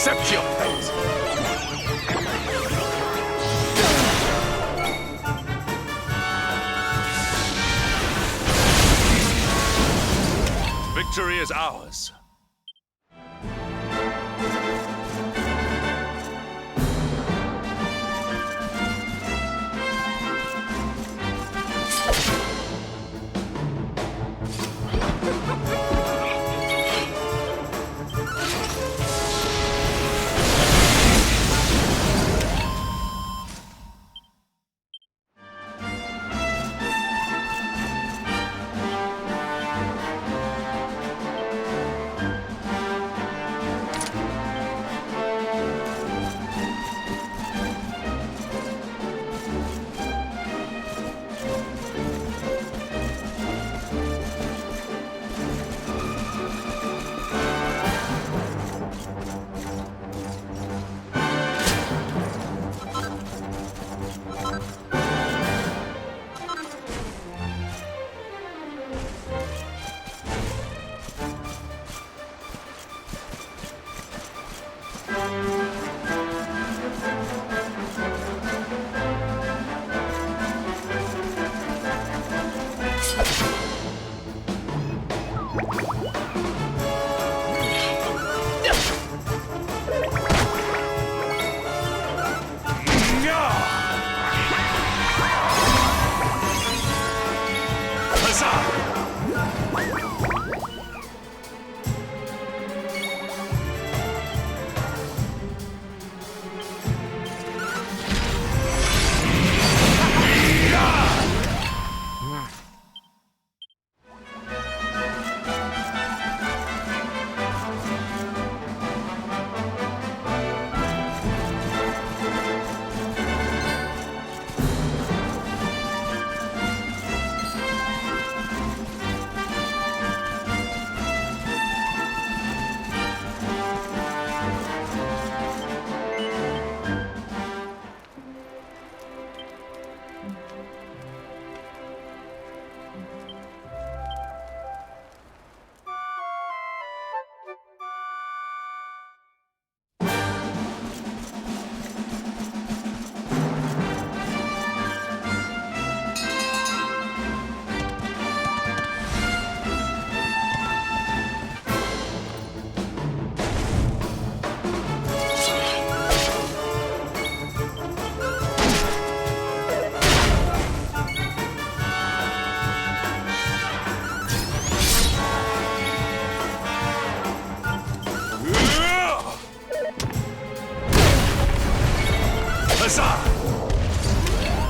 Accept your fate. Victory is ours.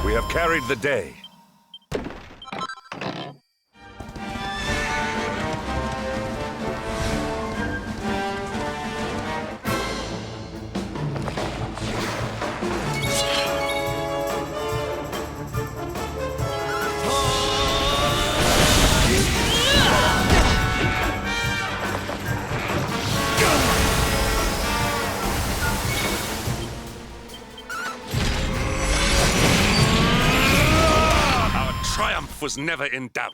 We have carried the day. Was never in doubt.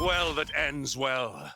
Well that ends well.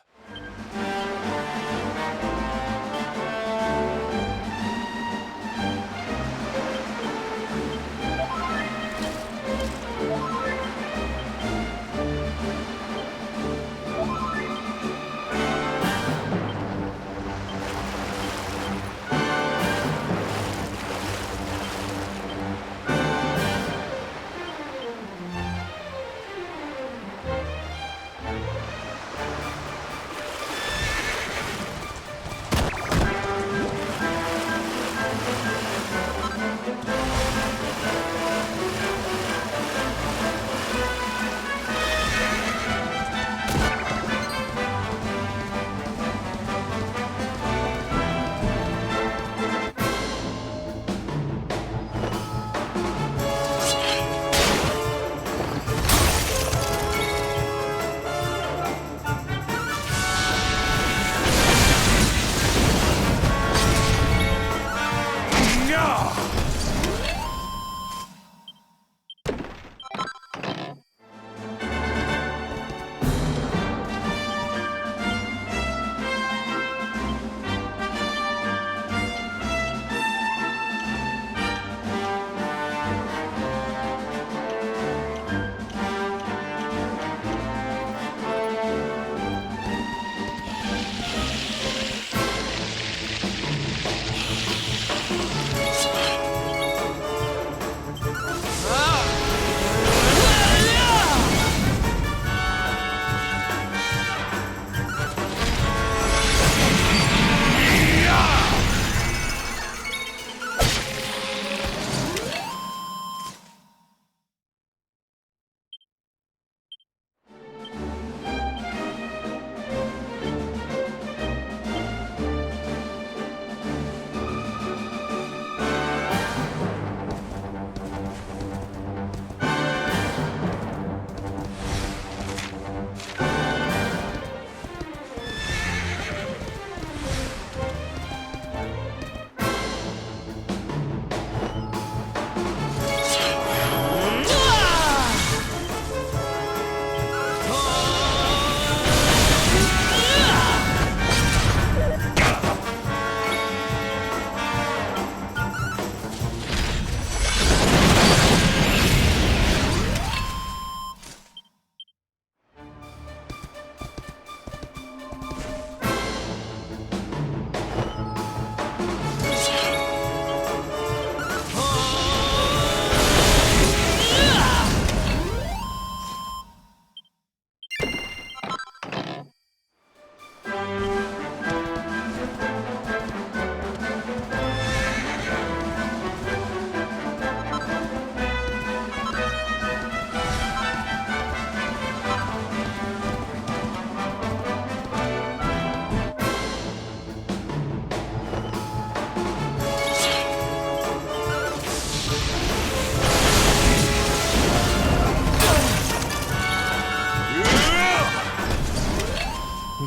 How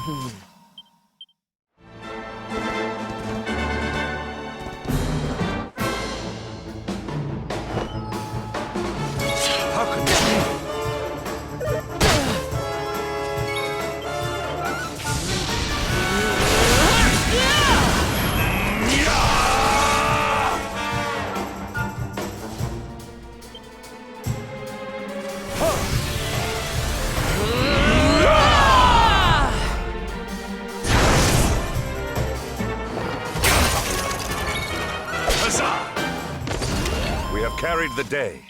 can this be? Huzzah! We have carried the day.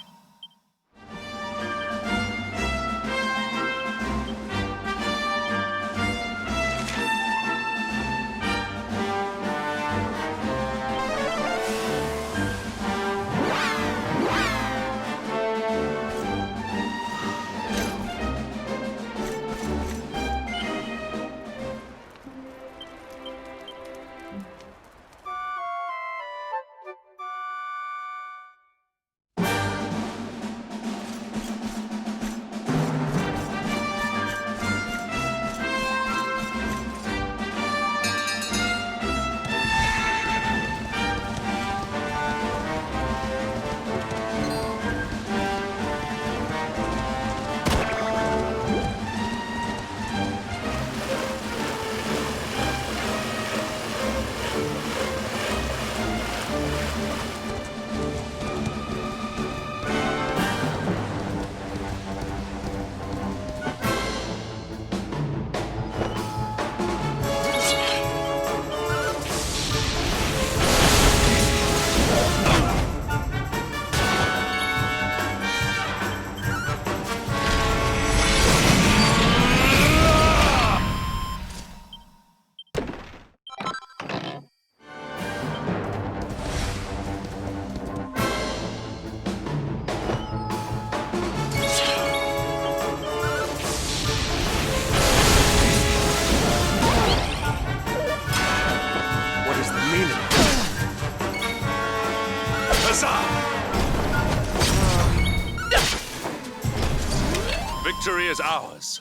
Victory is ours.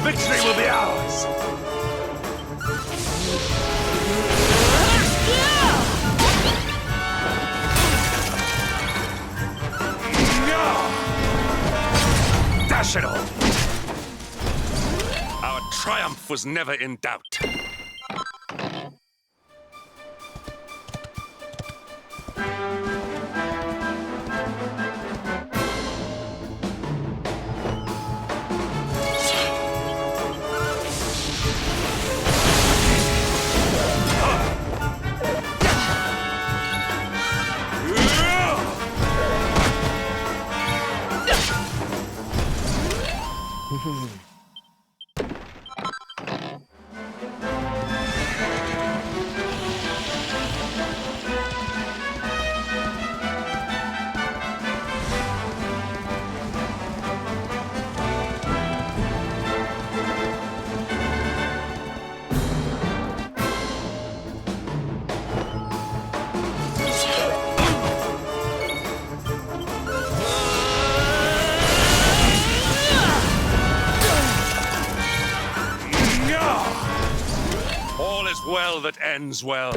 Victory will be ours. Dash it all. Our triumph was never in doubt. All is well that ends well.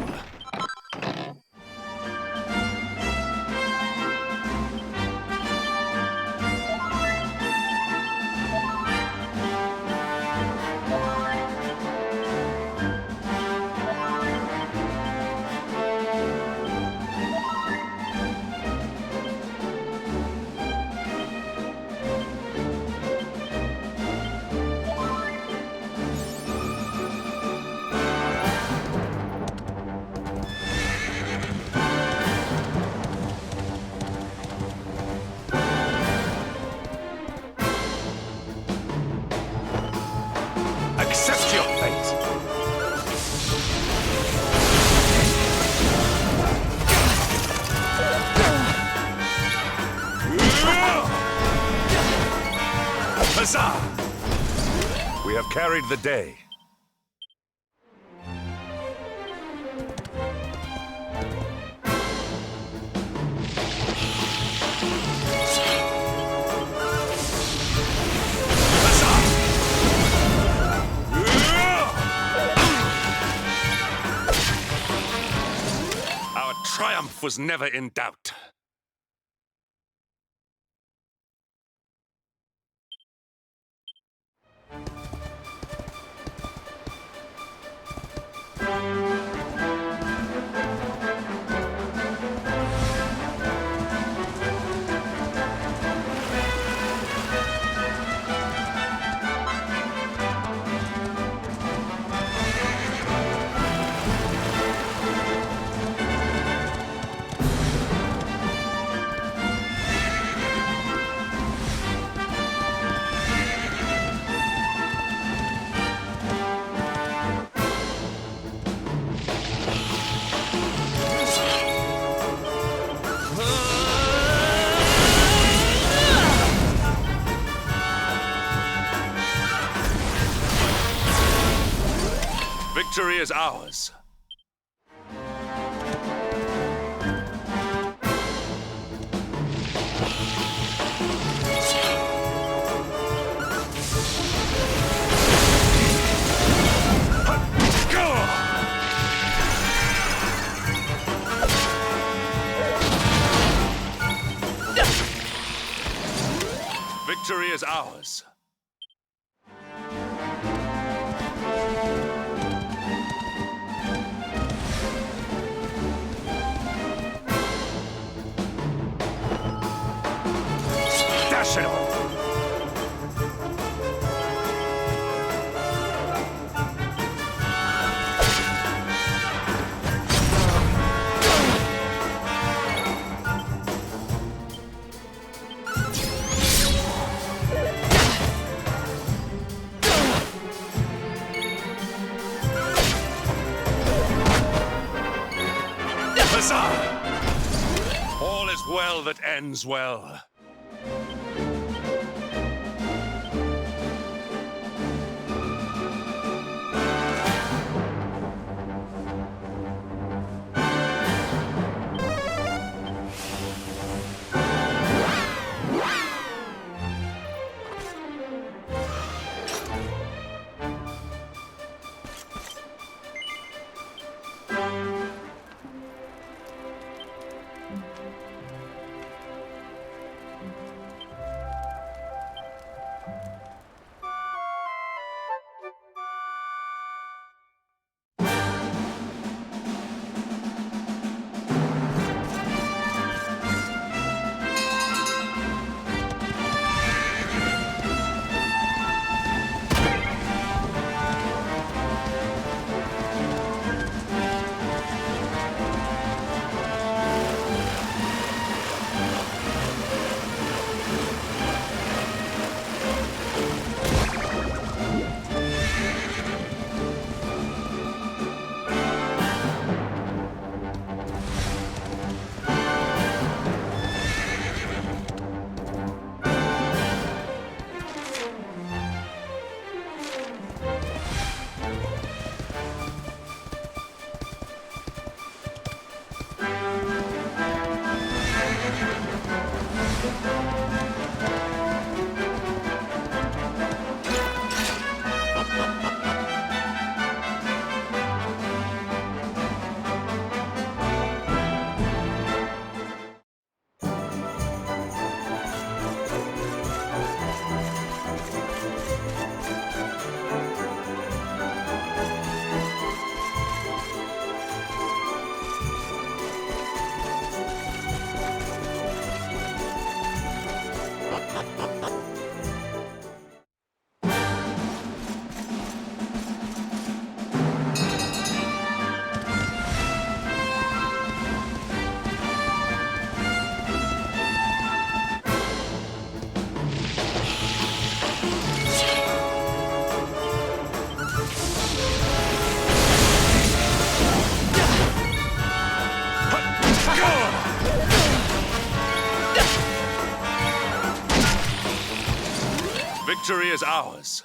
Accept your fate. Huzzah! We have carried the day. Triumph was never in doubt. Victory is ours. Victory is ours. Dash it on! Huzzah! All is well that ends well. Victory is ours.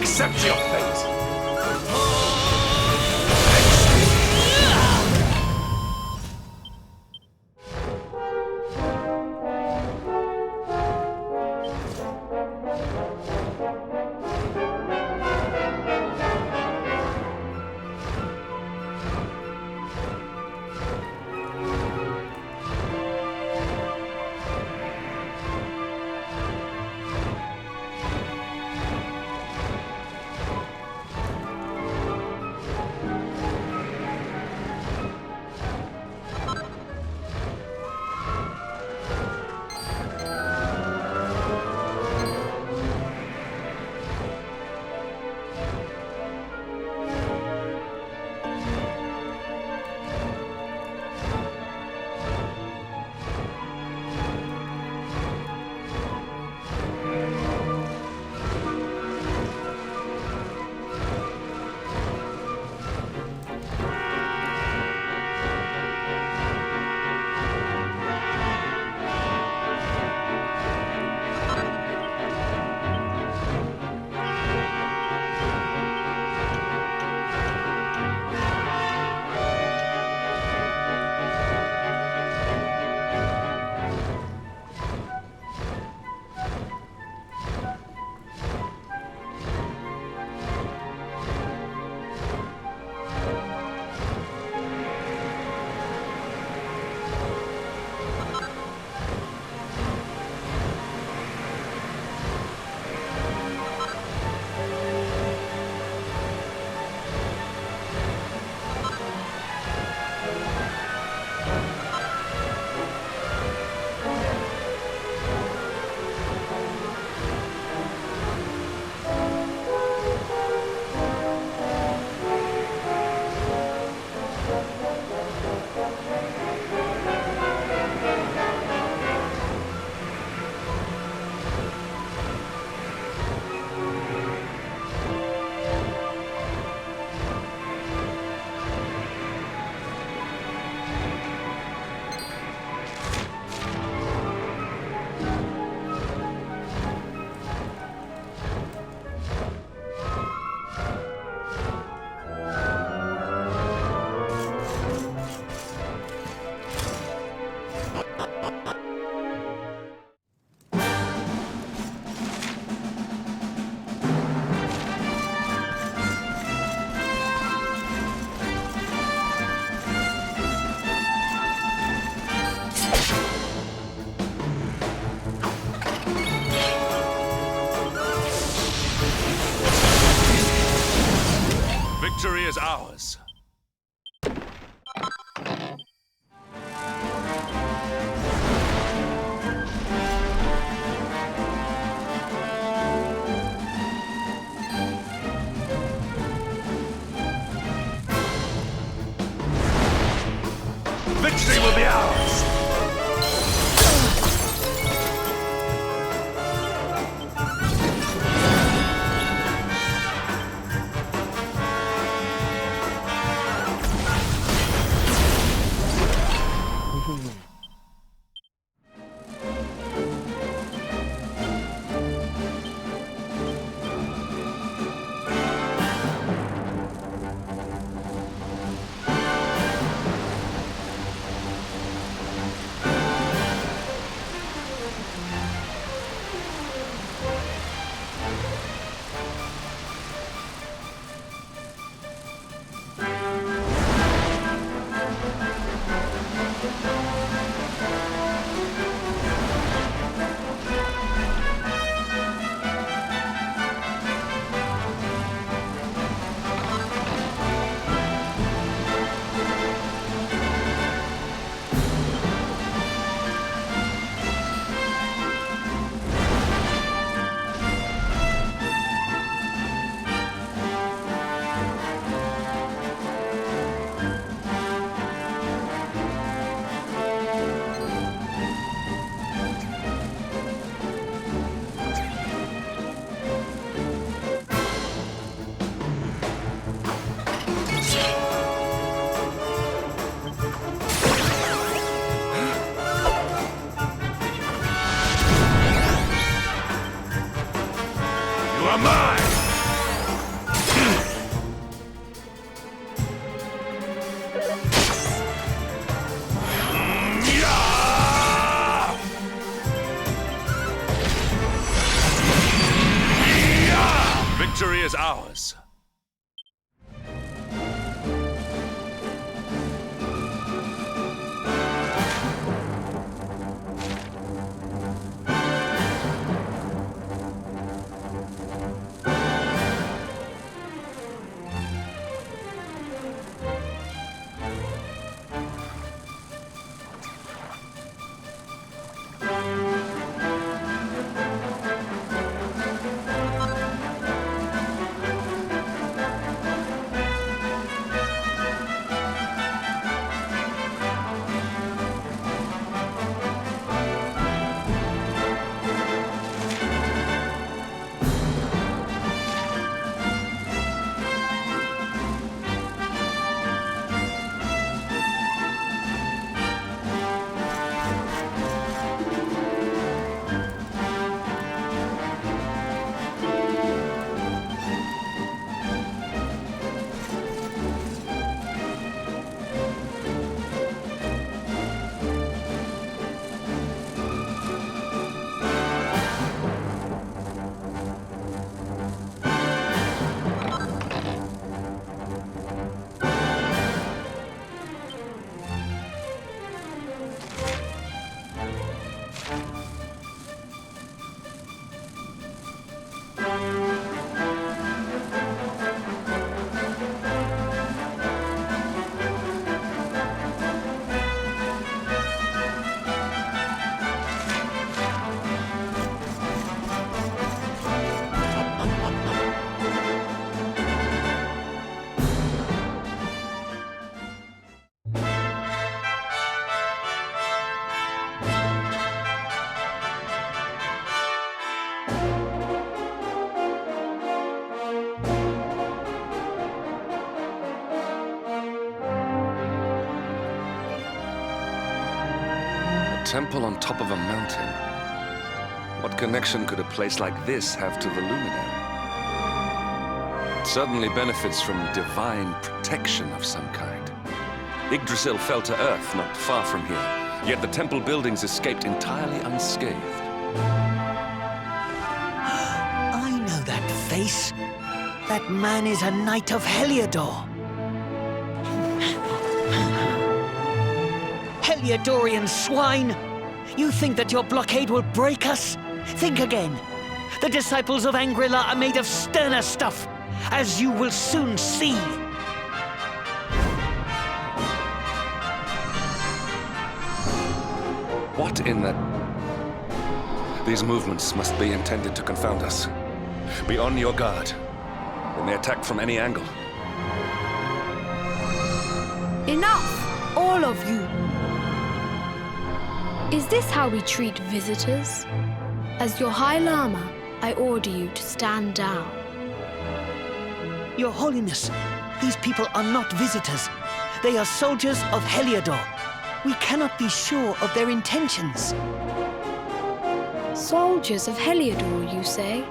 Accept your fate. Victory is ours. Victory will be ours. You are mine! Victory is ours. Temple on top of a mountain. What connection could a place like this have to the Luminary? It certainly benefits from divine protection of some kind. Yggdrasil fell to earth not far from here, yet the temple buildings escaped entirely unscathed. I know that face. That man is a knight of Heliodor. Heliodorian swine! You think that your blockade will break us? Think again. The disciples of Angela are made of sterner stuff, as you will soon see. What in the... These movements must be intended to confound us. Be on your guard. They may attack from any angle. Enough, all of you. Is this how we treat visitors? As your High Lama, I order you to stand down. Your Holiness, these people are not visitors. They are soldiers of Heliodor. We cannot be sure of their intentions. Soldiers of Heliodor, you say?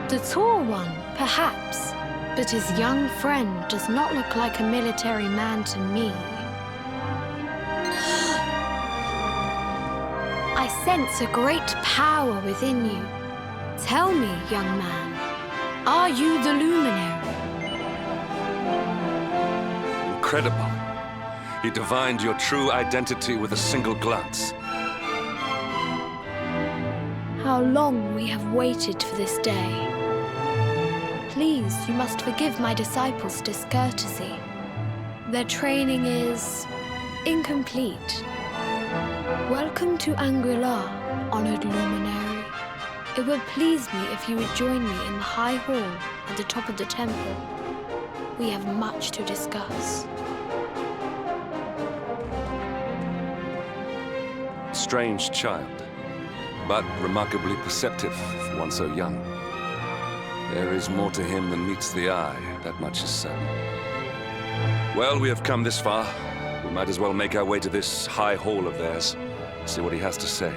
The tall one, perhaps, but his young friend does not look like a military man to me. I sense a great power within you. Tell me, young man, are you the Luminary? Incredible. He divined your true identity with a single glance. How long we have waited for this day. Please, you must forgive my disciples' discourtesy. Their training is incomplete. Welcome to Angela, honored Luminary. It would please me if you would join me in the High Hall at the top of the temple. We have much to discuss. Strange child, but remarkably perceptive for one so young. There is more to him than meets the eye, that much is certain. Well, we have come this far. We might as well make our way to this high hall of theirs, see what he has to say.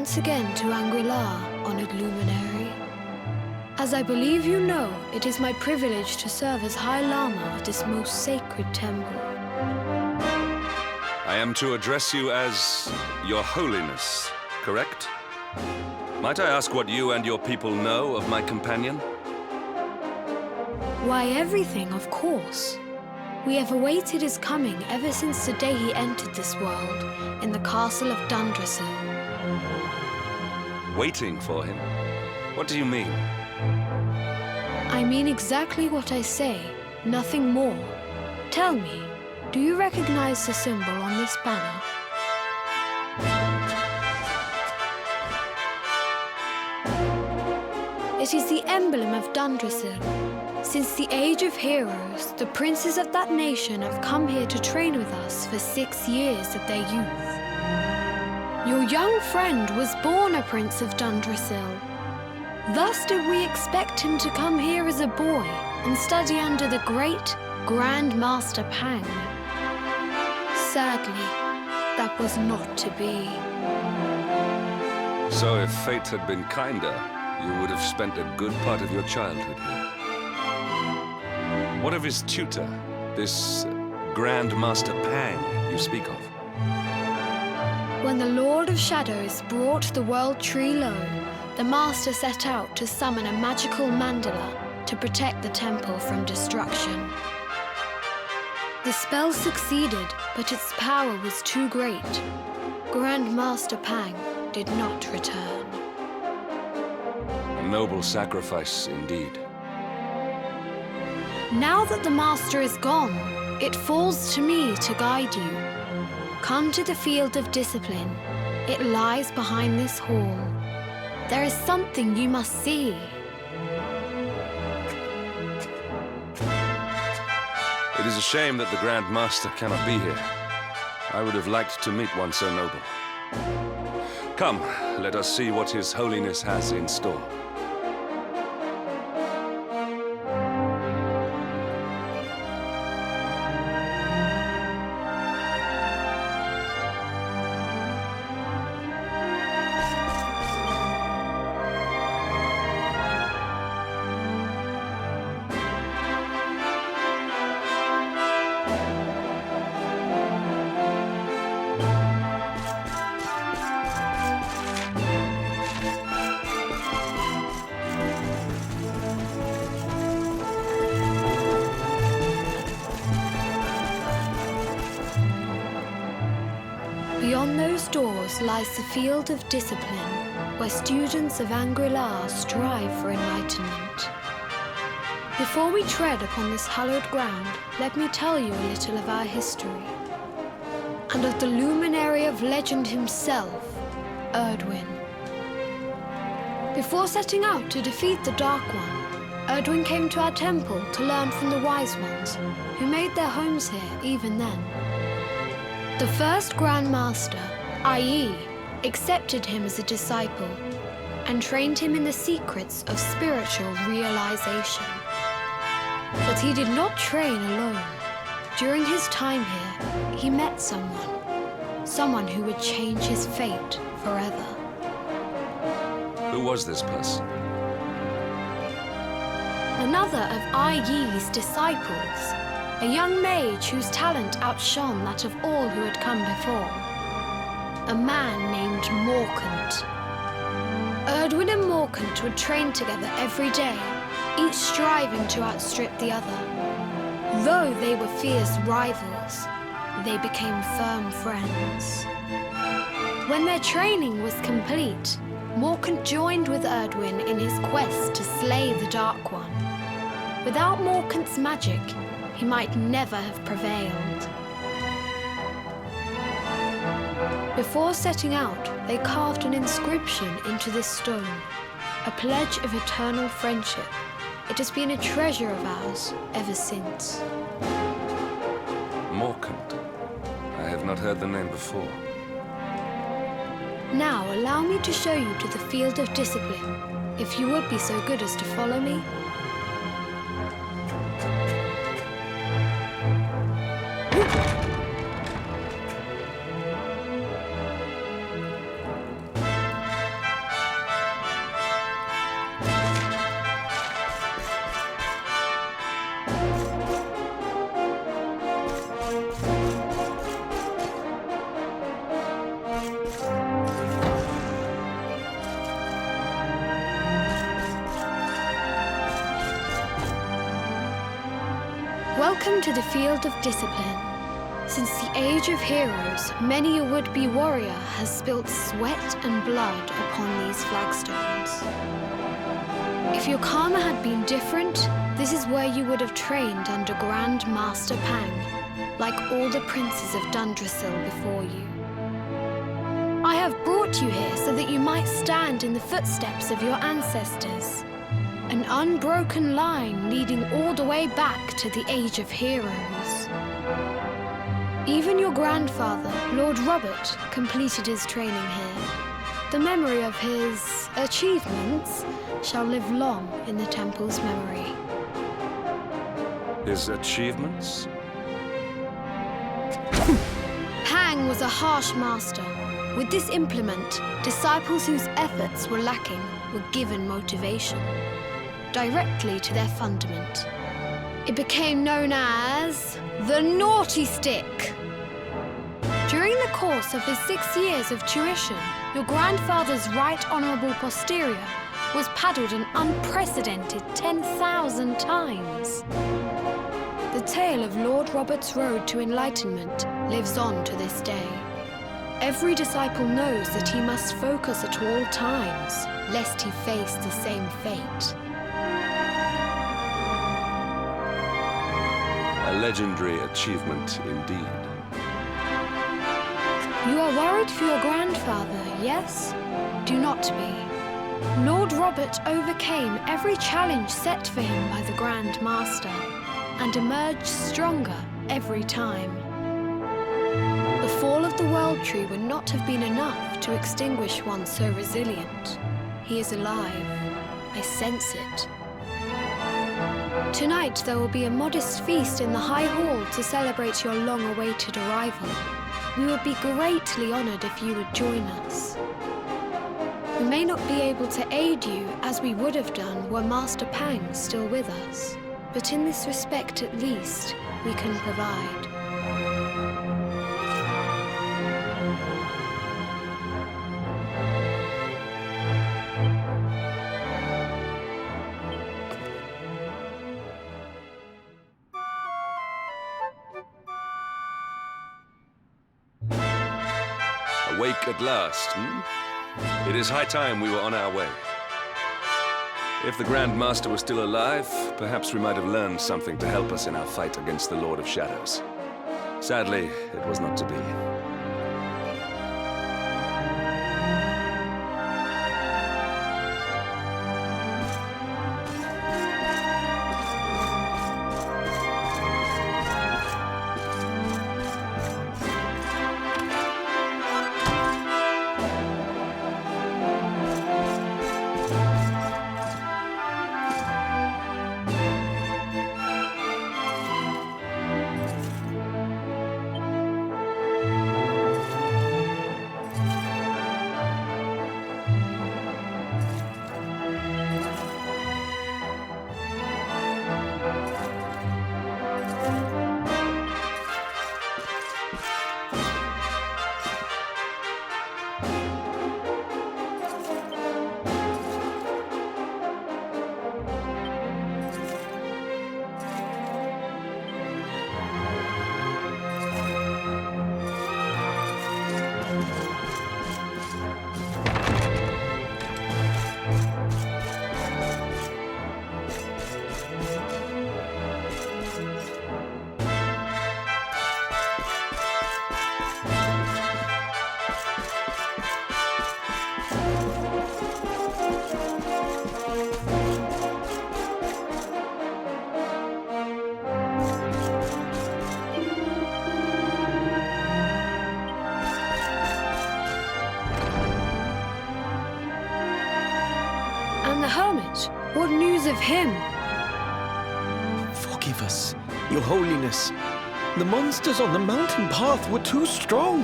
once again to Anguilla, honored Luminary. As I believe you know, it is my privilege to serve as High Lama of this most sacred temple. I am to address you as Your Holiness, correct? Might I ask what you and your people know of my companion? Why, everything, of course. We have awaited his coming ever since the day he entered this world, in the castle of Dundrasil. Waiting for him? What do you mean? I mean exactly what I say, nothing more. Tell me, do you recognize the symbol on this banner? It is the emblem of Dundrasil. Since the Age of Heroes, the princes of that nation have come here to train with us for 6 years of their youth. Your young friend was born a prince of Dundrasil. Thus did we expect him to come here as a boy and study under the great Grand Master Pang. Sadly, that was not to be. So if fate had been kinder, you would have spent a good part of your childhood here. What of his tutor, this Grand Master Pang you speak of? When the Lord of Shadows brought the world tree low, the Master set out to summon a magical mandala to protect the temple from destruction. The spell succeeded, but its power was too great. Grand Master Pang did not return. A noble sacrifice indeed. Now that the Master is gone, it falls to me to guide you. Come to the field of discipline. It lies behind this hall. There is something you must see. It is a shame that the Grand Master cannot be here. I would have liked to meet one so noble. Come, let us see what His Holiness has in store. Beyond those doors lies the field of discipline, where students of Anguilla strive for enlightenment. Before we tread upon this hallowed ground, let me tell you a little of our history, and of the luminary of legend himself, Erdwin. Before setting out to defeat the Dark One, Erdwin came to our temple to learn from the Wise Ones, who made their homes here even then. The first Grand Master, i.e., accepted him as a disciple and trained him in the secrets of spiritual realization. But he did not train alone. During his time here, he met someone who would change his fate forever. Who was this person? Another of Ai Yi's disciples, a young mage whose talent outshone that of all who had come before. A man named Morkant. Erdwin and Morkant would train together every day, each striving to outstrip the other. Though they were fierce rivals, they became firm friends. When their training was complete, Morkant joined with Erdwin in his quest to slay the Dark One. Without Morkant's magic, he might never have prevailed. Before setting out, they carved an inscription into this stone, a pledge of eternal friendship. It has been a treasure of ours ever since. Morkant. I have not heard the name before. Now allow me to show you to the field of discipline, if you would be so good as to follow me. Welcome to the field of discipline. Since the age of heroes, many a would-be warrior has spilt sweat and blood upon these flagstones. If your karma had been different, this is where you would have trained under Grand Master Pang, like all the princes of Dundrasil before you. I have brought you here so that you might stand in the footsteps of your ancestors. An unbroken line leading all the way back to the Age of Heroes. Even your grandfather, Lord Robert, completed his training here. The memory of his achievements shall live long in the temple's memory. His achievements? Pang was a harsh master. With this implement, disciples whose efforts were lacking were given motivation, directly to their fundament. It became known as the Naughty Stick. During the course of his 6 years of tuition, your grandfather's right honourable posterior was paddled an unprecedented 10,000 times. The tale of Lord Robert's road to enlightenment lives on to this day. Every disciple knows that he must focus at all times, lest he face the same fate. A legendary achievement indeed. You are worried for your grandfather, yes? Do not be. Lord Robert overcame every challenge set for him by the Grand Master, and emerged stronger every time. The fall of the World Tree would not have been enough to extinguish one so resilient. He is alive. I sense it. Tonight there will be a modest feast in the High Hall to celebrate your long-awaited arrival. We would be greatly honored if you would join us. We may not be able to aid you as we would have done were Master Pang still with us, but in this respect at least, we can provide. Awake at last, It is high time we were on our way. If the Grand Master was still alive, perhaps we might have learned something to help us in our fight against the Lord of Shadows. Sadly, it was not to be. What news of him? Forgive us, Your Holiness. The monsters on the mountain path were too strong.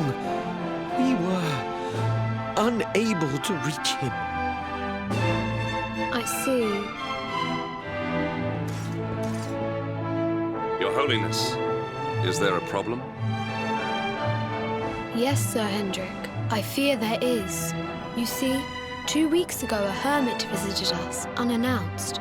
We were unable to reach him. I see. Your Holiness, is there a problem? Yes, Sir Hendrik. I fear there is. You see, 2 weeks ago a hermit visited us, unannounced.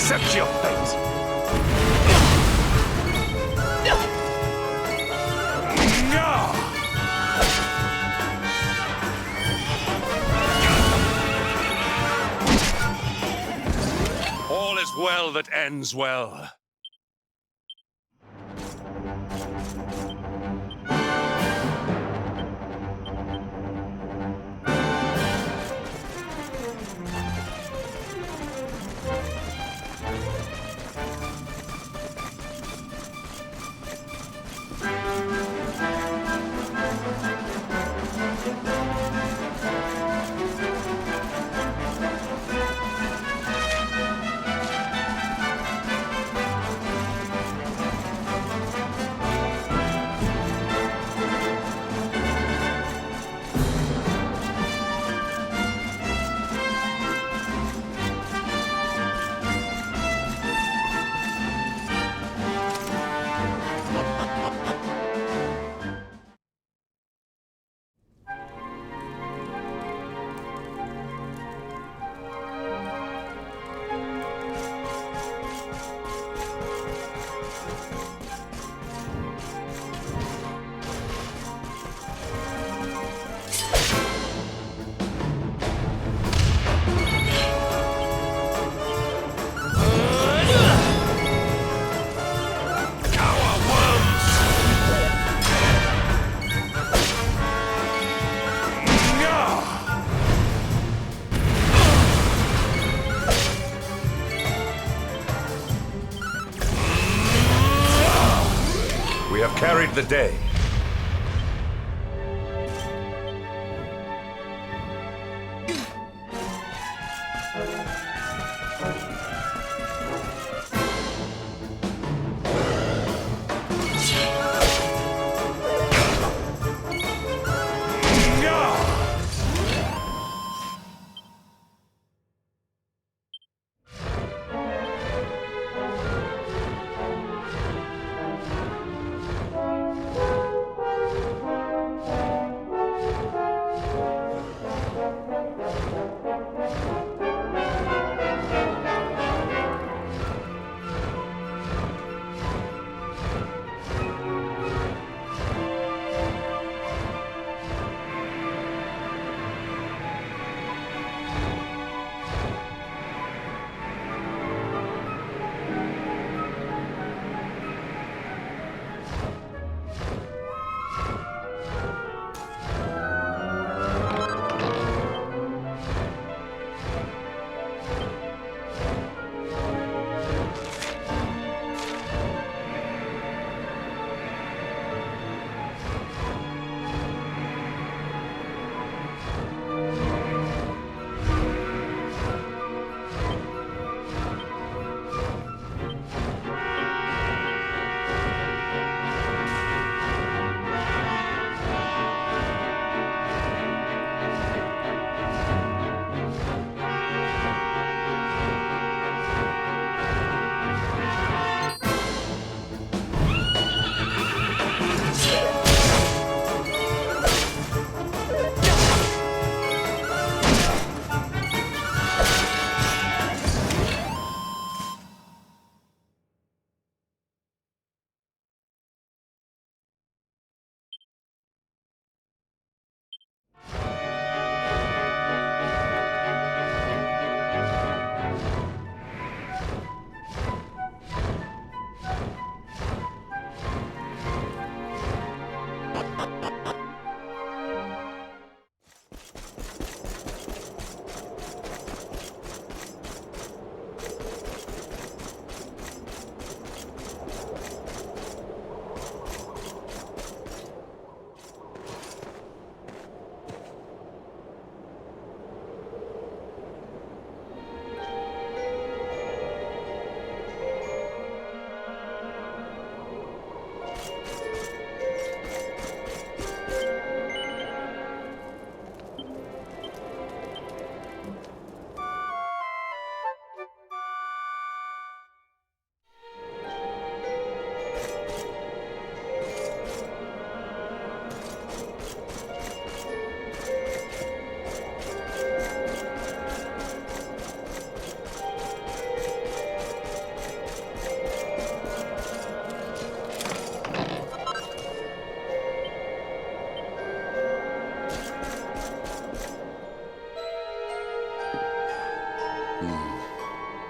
Accept your fate! All is well that ends well. We have carried the day.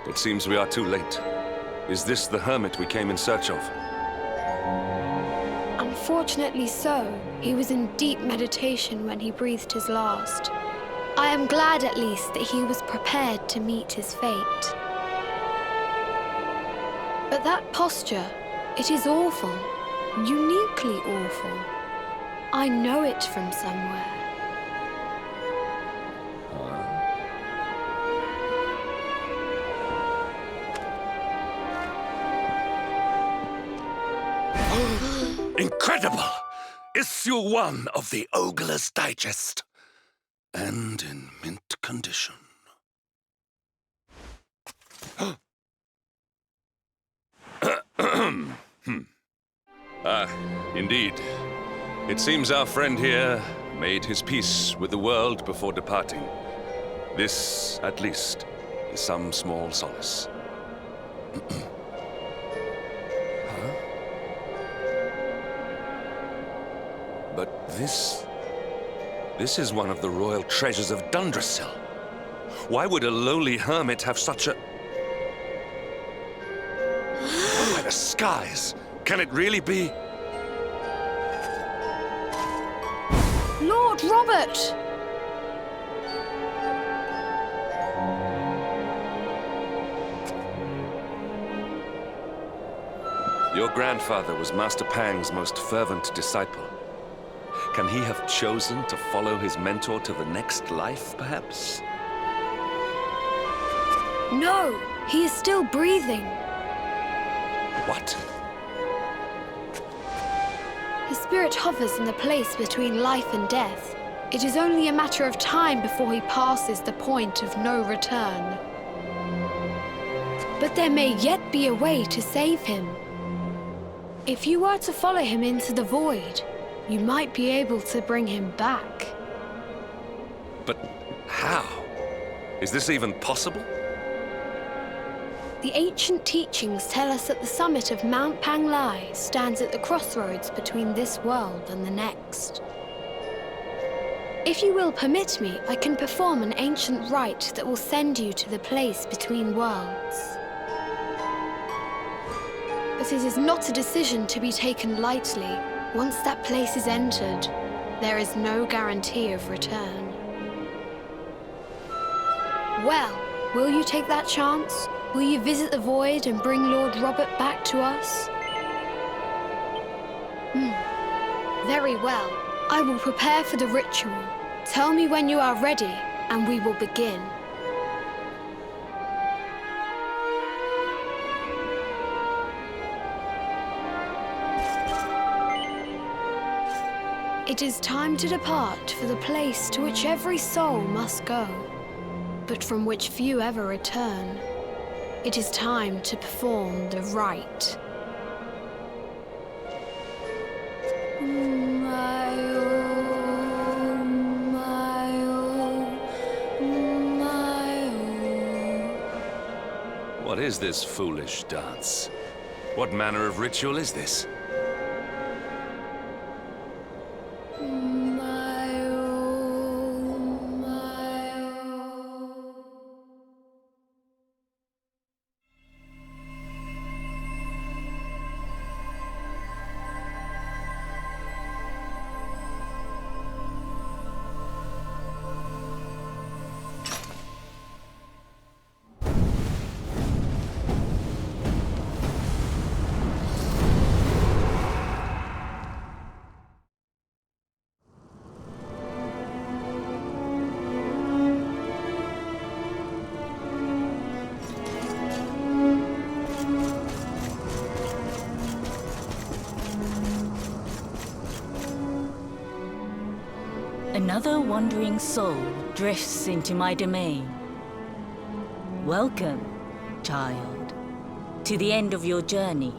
It seems we are too late. Is this the hermit we came in search of? Unfortunately so. He was in deep meditation when he breathed his last. I am glad at least that he was prepared to meet his fate. But that posture, it is awful. Uniquely awful. I know it from somewhere. Incredible! Issue 1 of the Ogler's Digest. And in mint condition. Indeed. It seems our friend here made his peace with the world before departing. This, at least, is some small solace. But this is one of the royal treasures of Dundrasil. Why would a lowly hermit have such a... Oh, by the skies! Can it really be? Lord Robert! Your grandfather was Master Pang's most fervent disciple. Can he have chosen to follow his mentor to the next life, perhaps? No, he is still breathing. What? His spirit hovers in the place between life and death. It is only a matter of time before he passes the point of no return. But there may yet be a way to save him. If you were to follow him into the void, you might be able to bring him back. But how? Is this even possible? The ancient teachings tell us that the summit of Mount Panglai stands at the crossroads between this world and the next. If you will permit me, I can perform an ancient rite that will send you to the place between worlds. But it is not a decision to be taken lightly. Once that place is entered, there is no guarantee of return. Well, will you take that chance? Will you visit the void and bring Lord Robert back to us? Very well. I will prepare for the ritual. Tell me when you are ready, and we will begin. It is time to depart for the place to which every soul must go, but from which few ever return. It is time to perform the rite. What is this foolish dance? What manner of ritual is this? Another wandering soul drifts into my domain. Welcome, child, to the end of your journey.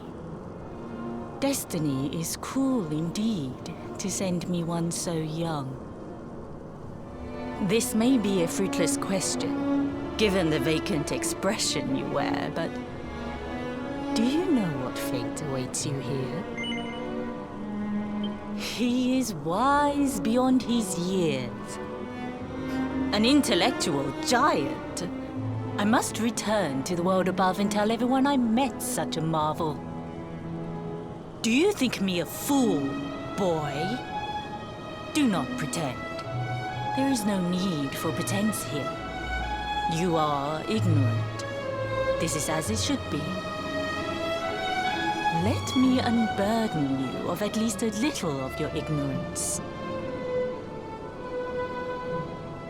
Destiny is cruel indeed to send me one so young. This may be a fruitless question, given the vacant expression you wear, but do you know what fate awaits you here? He is wise beyond his years. An intellectual giant. I must return to the world above and tell everyone I met such a marvel. Do you think me a fool, boy? Do not pretend. There is no need for pretense here. You are ignorant. This is as it should be. Let me unburden you of at least a little of your ignorance.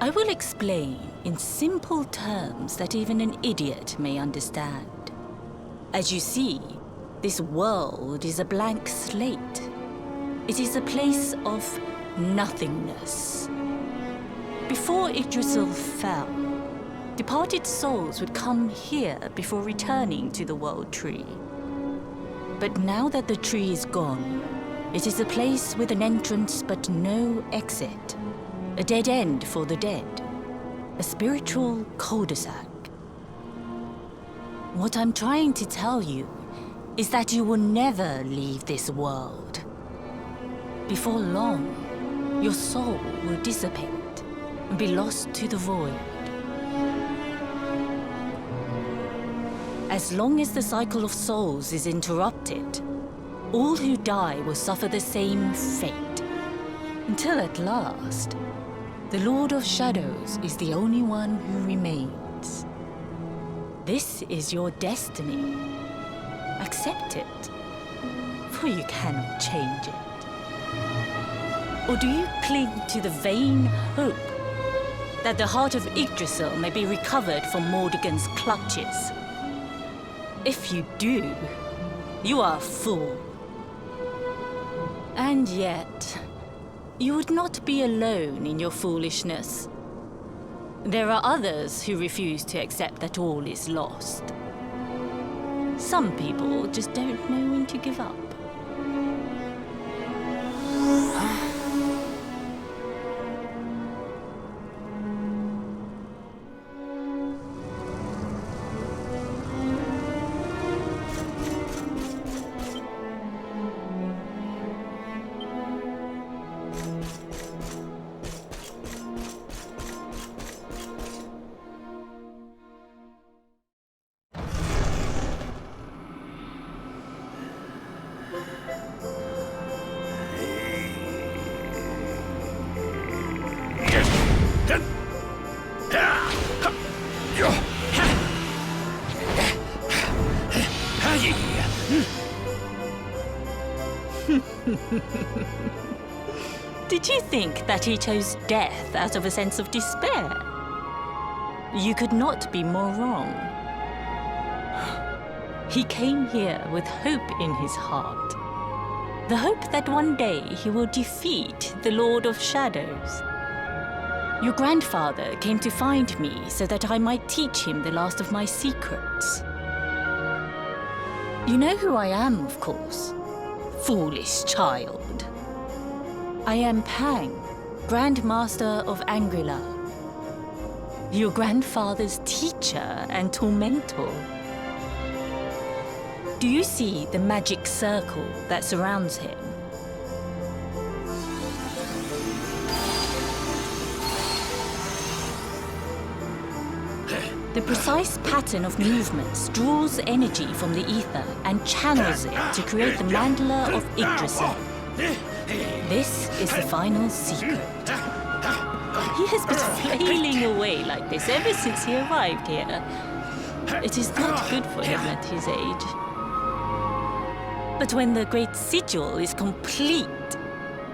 I will explain in simple terms that even an idiot may understand. As you see, this world is a blank slate. It is a place of nothingness. Before Yggdrasil fell, departed souls would come here before returning to the World Tree. But now that the tree is gone, it is a place with an entrance but no exit. A dead end for the dead. A spiritual cul-de-sac. What I'm trying to tell you is that you will never leave this world. Before long, your soul will dissipate and be lost to the void. As long as the cycle of souls is interrupted, all who die will suffer the same fate. Until at last, the Lord of Shadows is the only one who remains. This is your destiny. Accept it, for you cannot change it. Or do you cling to the vain hope that the heart of Yggdrasil may be recovered from Mordegon's clutches? If you do, you are a fool. And yet, you would not be alone in your foolishness. There are others who refuse to accept that all is lost. Some people just don't know when to give up. Did you think that he chose death out of a sense of despair? You could not be more wrong. He came here with hope in his heart. The hope that one day he will defeat the Lord of Shadows. Your grandfather came to find me so that I might teach him the last of my secrets. You know who I am, of course. Foolish child. I am Pang, Grand Master of Angrila. Your grandfather's teacher and tormentor. Do you see the magic circle that surrounds him? The precise pattern of movements draws energy from the ether and channels it to create the mandala of Yggdrasil. This is the final secret. He has been flailing away like this ever since he arrived here. It is not good for him at his age. But when the great sigil is complete,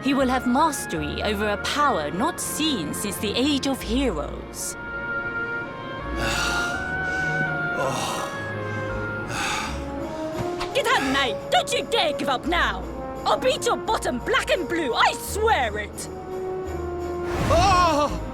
he will have mastery over a power not seen since the Age of Heroes. Get out, knight! Don't you dare give up now! I'll beat your bottom black and blue, I swear it! Oh!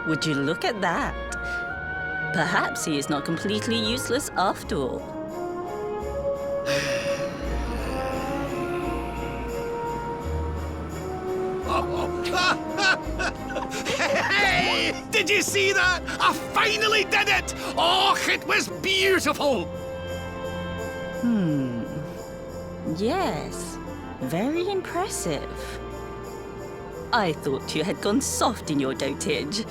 Would you look at that? Perhaps he is not completely useless after all. Hey! Did you see that? I finally did it! Oh, it was beautiful! Yes, very impressive. I thought you had gone soft in your dotage,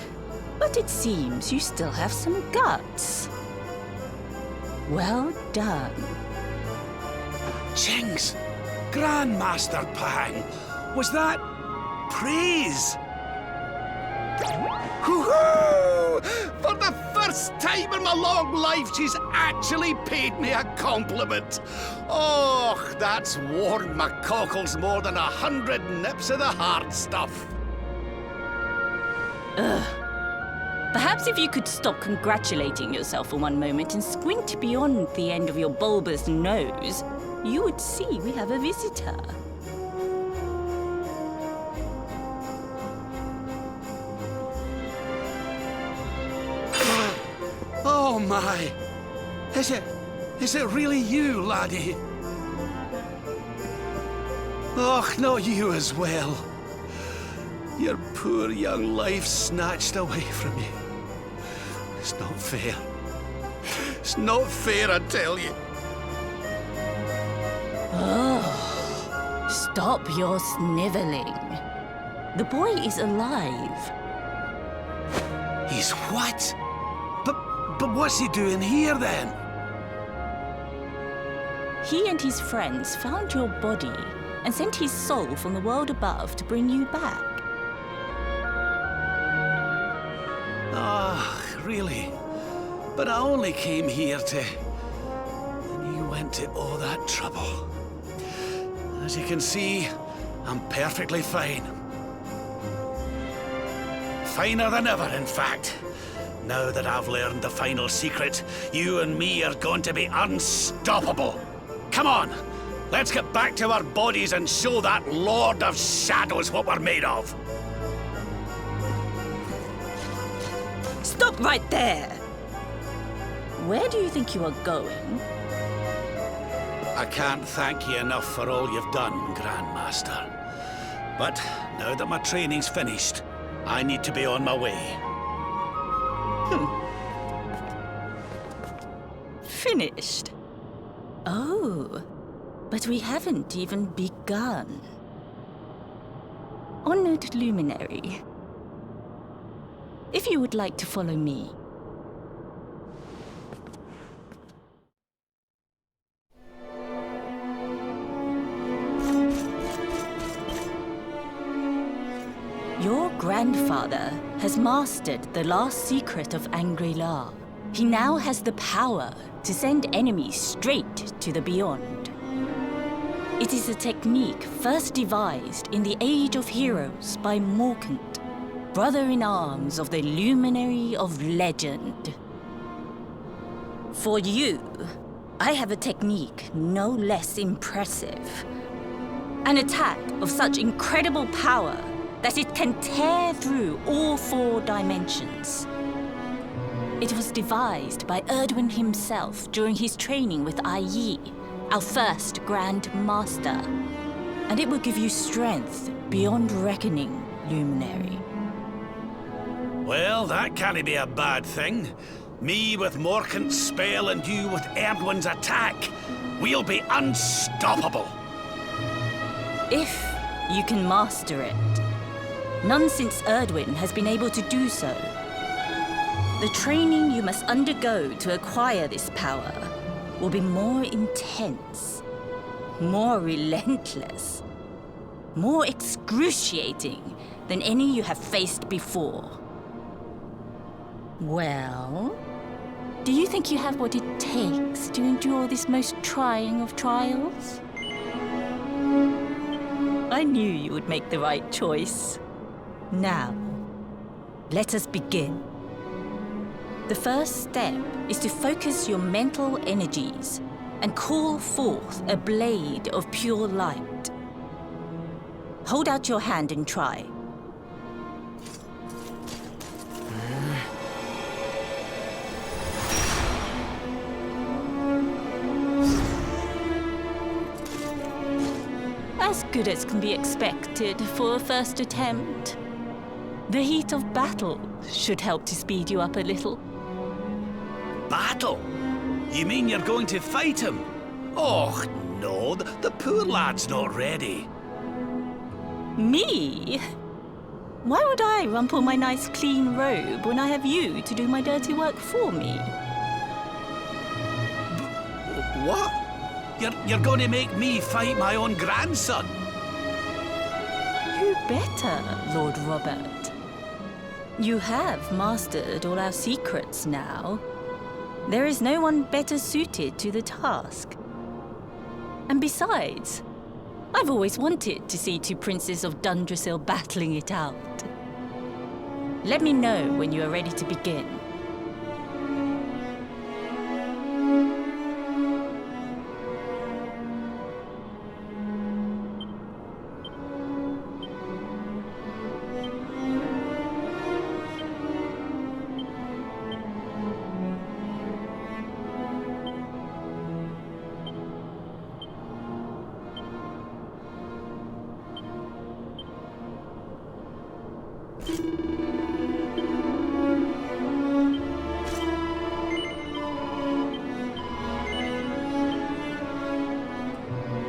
but it seems you still have some guts. Well done. Jinx! Grandmaster Pang! Was that praise? Woohoo! For the first time in my long life, she's actually paid me a compliment. Oh, that's warmed my cockles more than 100 nips of the hard stuff. Perhaps if you could stop congratulating yourself for one moment and squint beyond the end of your bulbous nose, you would see we have a visitor. Oh my! Is it really you, laddie? Och, not you as well. Your poor young life snatched away from you. It's not fair. It's not fair, I tell you. Oh, stop your sniveling. The boy is alive. He's what? But what's he doing here then? He and his friends found your body and sent his soul from the world above to bring you back. Ah, really? But I only came here to... And you went to all that trouble. As you can see, I'm perfectly fine. Finer than ever, in fact. Now that I've learned the final secret, you and me are going to be unstoppable. Come on, let's get back to our bodies and show that Lord of Shadows what we're made of. Stop right there! Where do you think you are going? I can't thank you enough for all you've done, Grandmaster. But now that my training's finished, I need to be on my way. Finished? Oh, but we haven't even begun. Honored Luminary, if you would like to follow me. Your grandfather has mastered the last secret of Angri-La. He now has the power to send enemies straight to the beyond. It is a technique first devised in the Age of Heroes by Morkant, brother-in-arms of the Luminary of Legend. For you, I have a technique no less impressive. An attack of such incredible power that it can tear through all 4 dimensions. It was devised by Erdwin himself during his training with Yi, our first Grand Master. And it will give you strength beyond reckoning, Luminary. Well, that can't be a bad thing. Me with Morkant's spell and you with Erdwin's attack. We'll be unstoppable. If you can master it. None since Erdwin has been able to do so. The training you must undergo to acquire this power will be more intense, more relentless, more excruciating than any you have faced before. Well, do you think you have what it takes to endure this most trying of trials? I knew you would make the right choice. Now, let us begin. The first step is to focus your mental energies and call forth a blade of pure light. Hold out your hand and try. as good as can be expected for a first attempt. The heat of battle should help to speed you up a little. Battle? You mean you're going to fight him? Oh, no, the poor lad's not ready. Me? Why would I rumple my nice clean robe when I have you to do my dirty work for me? What? You're going to make me fight my own grandson? You better, Lord Robert. You have mastered all our secrets now. There is no one better suited to the task. And besides, I've always wanted to see two princes of Dundrasil battling it out. Let me know when you are ready to begin.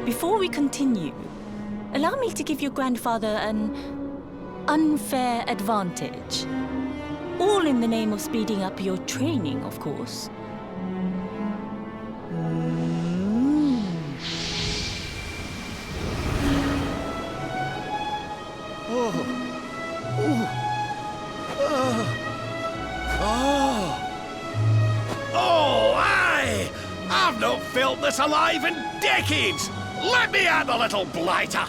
Before we continue, allow me to give your grandfather an unfair advantage. All in the name of speeding up your training, of course. Oh, aye! I've not felt this alive in decades! Let me at the little blighter!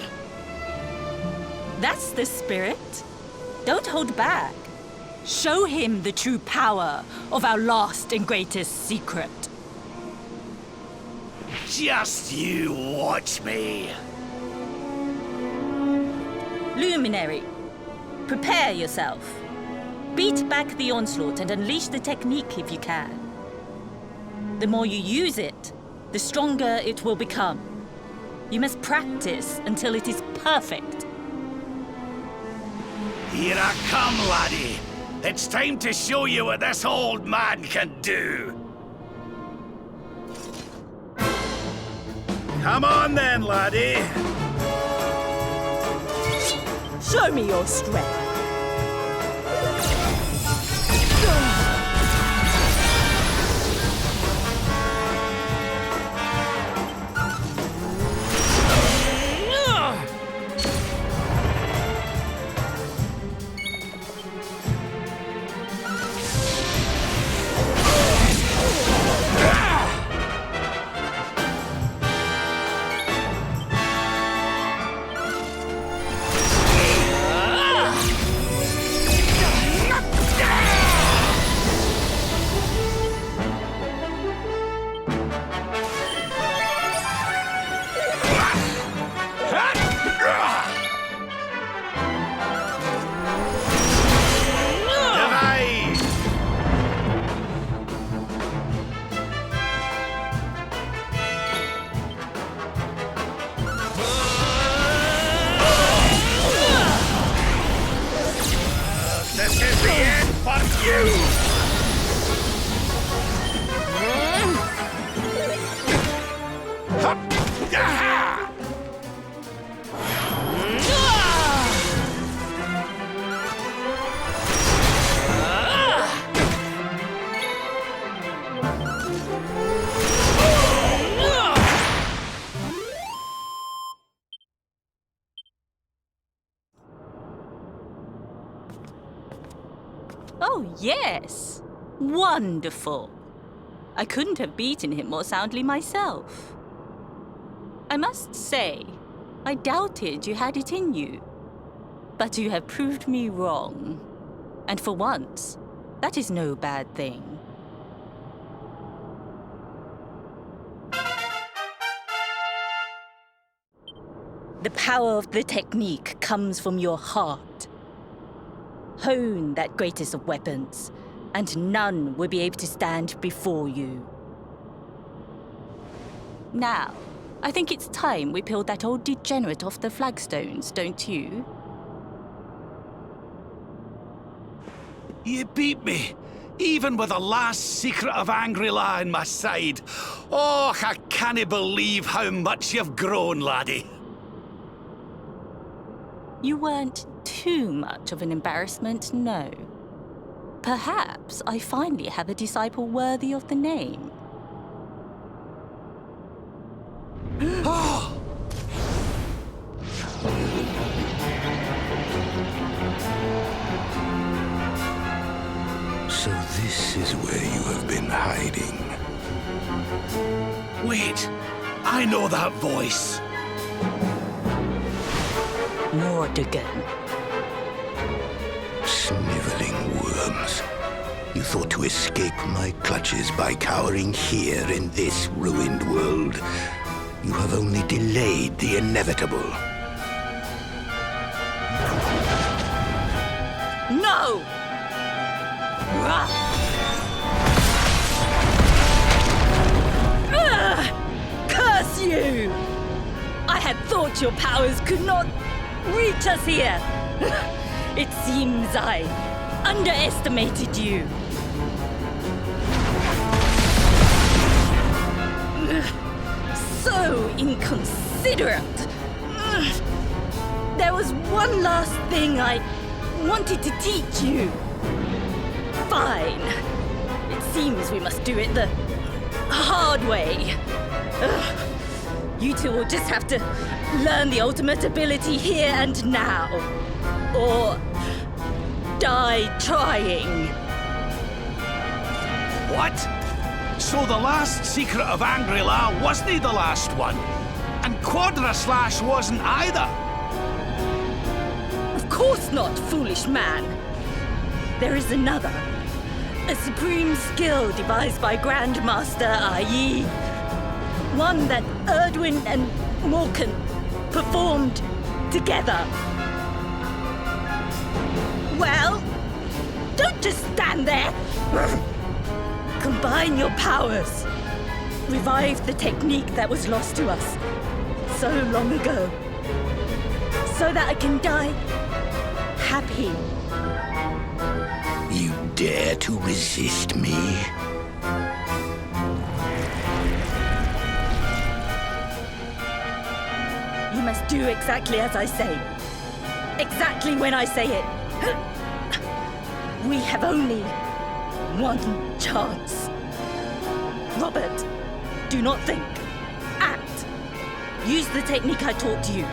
That's the spirit. Don't hold back. Show him the true power of our last and greatest secret. Just you watch me! Luminary, prepare yourself. Beat back the onslaught and unleash the technique if you can. The more you use it, the stronger it will become. You must practice until it is perfect. Here I come, laddie. It's time to show you what this old man can do. Come on then, laddie. Show me your strength. Oh, yes. Wonderful. I couldn't have beaten him more soundly myself. I must say, I doubted you had it in you. But you have proved me wrong. And for once, that is no bad thing. The power of the technique comes from your heart. Hone that greatest of weapons, and none will be able to stand before you. Now, I think it's time we peeled that old degenerate off the flagstones, don't you? You beat me, even with the last secret of Angry-La in my side. Oh, I can't believe how much you've grown, laddie. You weren't too much of an embarrassment, no. Perhaps I finally have a disciple worthy of the name. So this is where you have been hiding. Wait, I know that voice. Mordigan. Sniveling worms. You thought to escape my clutches by cowering here in this ruined world. You have only delayed the inevitable. No! Curse you! I had thought your powers could not reach us here. It seems I underestimated you. So inconsiderate. There was one last thing I wanted to teach you. Fine. It seems we must do it the hard way. You two will just have to learn the ultimate ability here and now. Or die trying. What? So the last secret of Angry-La wasn't the last one? And Quadra Slash wasn't either? Of course not, foolish man. There is another. A supreme skill devised by Grandmaster, i.e. one that Erdwin and Morkan performed together. Well, don't just stand there. Combine your powers. Revive the technique that was lost to us so long ago. So that I can die happy. You dare to resist me? You must do exactly as I say. Exactly when I say it. We have only one chance. Robert, do not think. Act. Use the technique I taught you.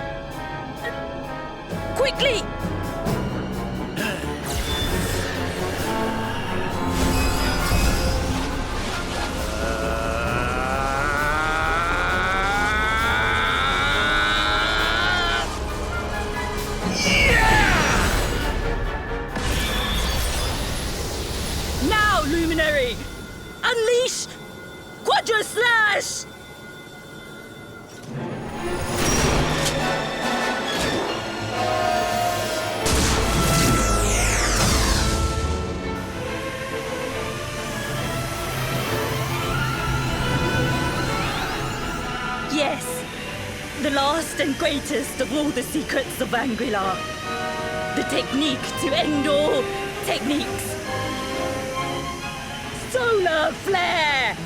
Quickly! Now, Luminary! Unleash Quadra Slash! Yes, the last and greatest of all the secrets of Angry-La. The technique to end all techniques. Solar flare!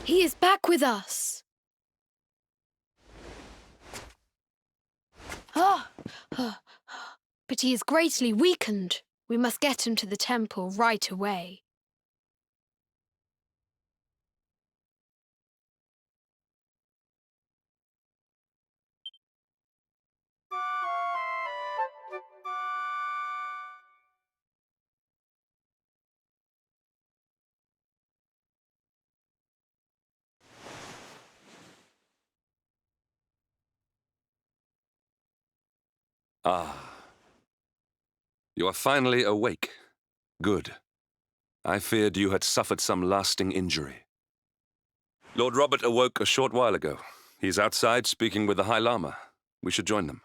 He is back with us. But he is greatly weakened. We must get him to the temple right away. Ah. You are finally awake. Good. I feared you had suffered some lasting injury. Lord Robert awoke a short while ago. He's outside speaking with the High Lama. We should join them.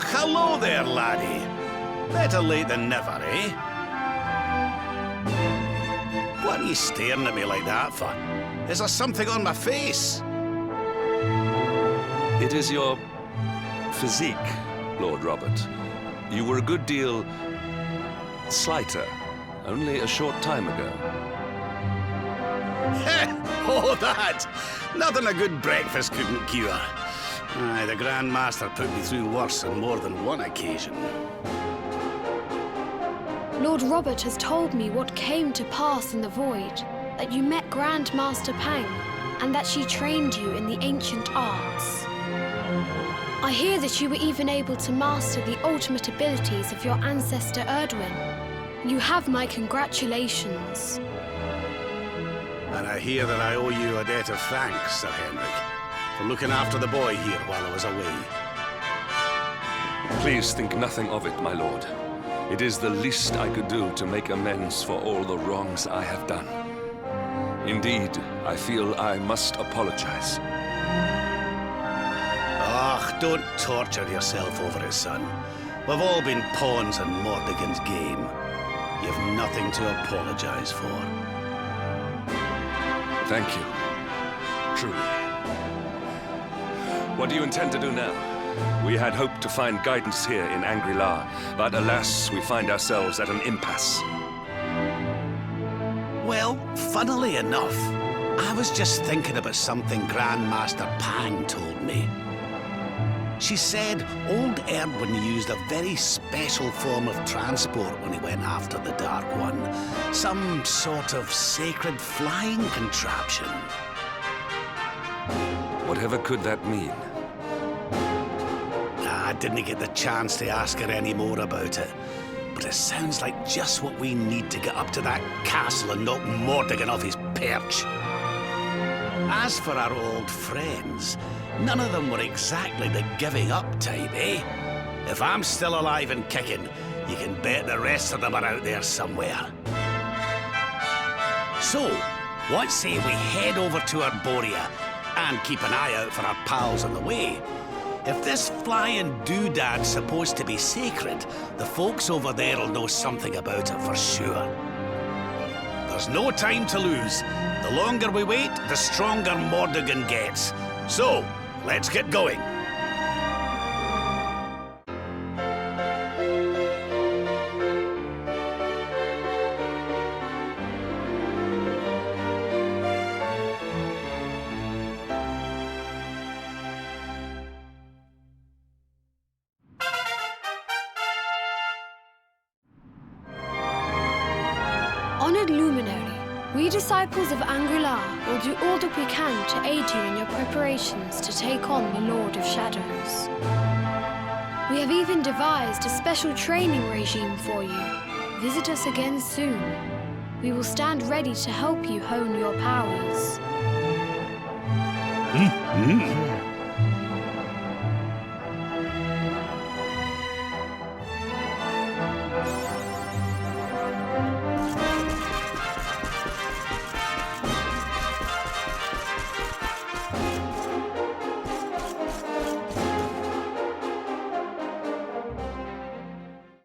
Hello there, laddie. Better late than never, eh? What are you staring at me like that for? Is there something on my face? It is your physique, Lord Robert. You were a good deal slighter only a short time ago. Oh, that! Nothing a good breakfast couldn't cure. Aye, the Grand Master put me through worse on more than one occasion. Lord Robert has told me what came to pass in the void, that you met Grand Master Pang, and that she trained you in the ancient arts. I hear that you were even able to master the ultimate abilities of your ancestor Erdwin. You have my congratulations. And I hear that I owe you a debt of thanks, Sir Henrik, for looking after the boy here while I was away. Please think nothing of it, my lord. It is the least I could do to make amends for all the wrongs I have done. Indeed, I feel I must apologize. Ah, don't torture yourself over it, son. We've all been pawns in Mordegon's game. You've nothing to apologize for. Thank you. Truly. What do you intend to do now? We had hoped to find guidance here in Angri-La, but alas, we find ourselves at an impasse. Well, funnily enough, I was just thinking about something Grandmaster Pang told me. She said old Erdwin used a very special form of transport when he went after the Dark One. Some sort of sacred flying contraption. Whatever could that mean? I didn't get the chance to ask her any more about it, but it sounds like just what we need to get up to that castle and knock Mordegon off his perch. As for our old friends, none of them were exactly the giving up type, eh? If I'm still alive and kicking, you can bet the rest of them are out there somewhere. So, what say we head over to Arborea and keep an eye out for our pals on the way? If this flying doodad's supposed to be sacred, the folks over there will know something about it for sure. There's no time to lose. The longer we wait, the stronger Mordegon gets. So, let's get going. Honored Luminary, we disciples of Angri-La will do all that we can to aid you in your preparations to take on the Lord of Shadows. We have even devised a special training regime for you. Visit us again soon. We will stand ready to help you hone your powers.